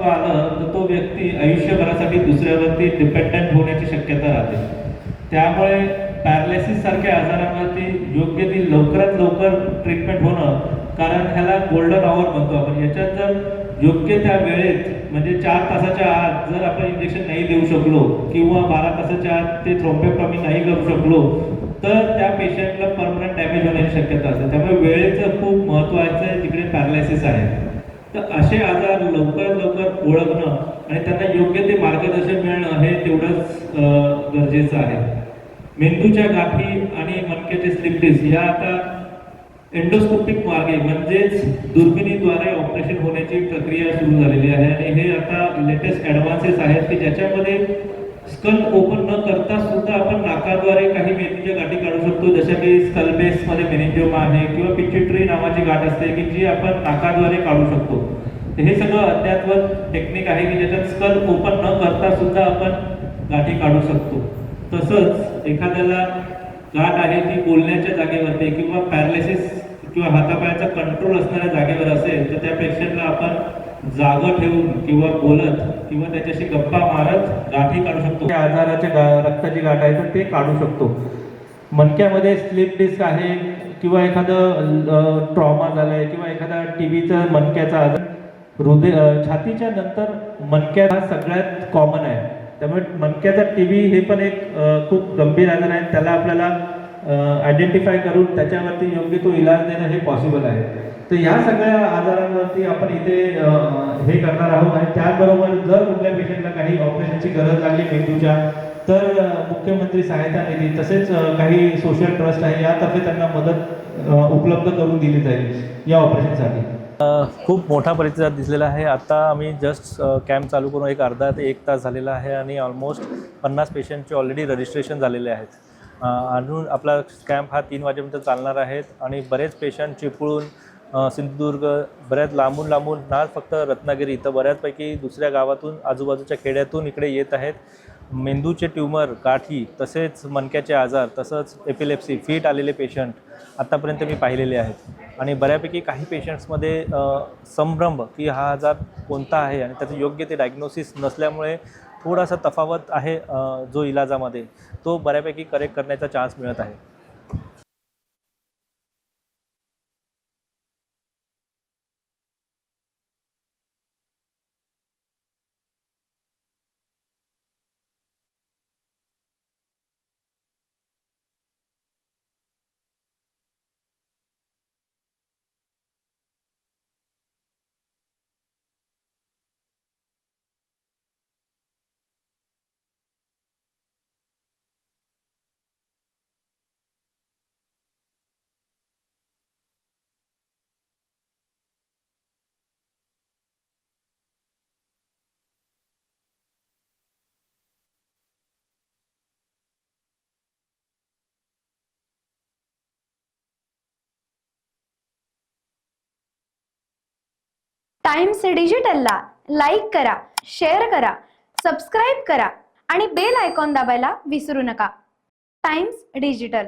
आलं तर तो व्यक्ती आयुष्यभरासाठी दुसऱ्यावरती डिपेंडंट होण्याची शक्यता राहते. त्यामुळे पॅरालिसिस सारख्या आजारांवरती योग्य ती लवकरात लवकर ट्रीटमेंट होणं, कारण ह्याला गोल्डन आवर म्हणतो आपण. याच्यात जर योग्य त्या वेळेत म्हणजे 4 तासाच्या आत जर आपण इंजेक्शन नाही देऊ शकलो किंवा 12 तासाच्या आत ते थ्रोम्बोटॉमी नाही करू शकलो तर त्या पेशंटला परमनंट डॅमेज होण्याची शक्यता असते. त्यामुळे वेळेचं खूप महत्त्वाचं आहे जिकडे पॅरालिसिस आहे. तर असे आजार लवकरात लवकर ओळखणं आणि त्यांना योग्य ते मार्गदर्शन मिळणं हे तेवढंच गरजेचं आहे. मेंदूच्या गाठी आणि मणक्याचे स्लिप डिस्क या आता एंडोस्कोपिक मार्गे म्हणजेच दुर्बिणीद्वारे ऑपरेशन होण्याची प्रक्रिया सुरू झालेली आहे आणि हे आता लेटेस्ट ॲडव्हान्सेस आहेत की ज्याच्यामध्ये स्कल ओपन न करता सुद्धा आपण नाकाद्वारे काही मेंदूच्या गाठी काढू शकतो, जशा की स्कल बेसमध्ये मेनिंजिओमा आहे किंवा पिच्युटरी नावाची गाठ असते की जी आपण नाकाद्वारे काढू शकतो. हे सगळं अद्यावत टेक्निक आहे की ज्याच्यात स्कल ओपन न करता सुद्धा आपण गाठी काढू शकतो. तसंच एखाद्याला गाठ आहे ती बोलण्याच्या जागेवरती किंवा पॅरालिसिस किंवा हातापायाचा कंट्रोल असणाऱ्या जागेवर असेल तर त्या पेशंटला आपण जागं ठेवून किंवा बोलत किंवा त्याच्याशी गप्पा मारत गाठी काढू शकतो. त्या आजाराच्या रक्ताची गाठ आहे तर ते काढू शकतो. मणक्यामध्ये स्लिप डिस्क आहे किंवा एखादं ट्रॉमा झालाय किंवा एखादा टीबीचा मणक्याचा आजार, हृदय छातीच्या नंतर मणक्या हा सगळ्यात कॉमन आहे. त्यामुळे मणक्याचा टीबी हे पण एक खूप गंभीर आजार आहे. त्याला आपल्याला आयडेंटिफाय करून त्याच्यावरती योग्य तो इलाज देणं हे पॉसिबल आहे. तर ह्या सगळ्या आजारांवरती आपण इथे हे करणार आहोत आणि त्याचबरोबर जर कुठल्या पेशंटला काही ऑपरेशनची गरज लागली मेंदूच्या तर मुख्यमंत्री सहायता निधी तसेच काही सोशल ट्रस्ट आहे यातर्फे त्यांना मदत उपलब्ध करून दिली जाईल या ऑपरेशनसाठी. खूप मोठा प्रतिसाद दिसलेला आहे. आता आम्ही जस्ट कॅम्प चालू करून एक अर्धा ते 1 तास झालेला आहे आणि ऑलमोस्ट 50 पेशंटचे ऑलरेडी रजिस्ट्रेशन झालेले आहेत. अजून आपला कॅम्प हा 3 वाजेपर्यंत चालणार आहेत आणि बरेच पेशंट चिपळूण, सिंधुदुर्ग, बऱ्याच लांबून ना फक्त रत्नागिरी तर बऱ्याचपैकी दुसऱ्या गावातून आजूबाजूच्या खेड्यातून इकडे येत आहेत. मेंदूचे ट्यूमर, गाठी, तसेच मणक्याचे आजार, तसंच एपिलेप्सी, फिट आलेले पेशंट आत्तापर्यंत मी पाहिलेले आहेत आणि बऱ्यापैकी काही पेशंट्समध्ये संभ्रम की हा आजार कोणता आहे आणि त्याचं योग्य ते डायग्नोसिस नसल्यामुळे थोडासा तफावत आहे जो इलाजामध्ये तो बऱ्यापैकी करेक्ट करण्याचा चान्स मिळत आहे. टाइम्स डिजिटलला लाईक करा, शेअर करा, सबस्क्राईब करा आणि बेल आयकॉन दाबायला विसरू नका. Times digital.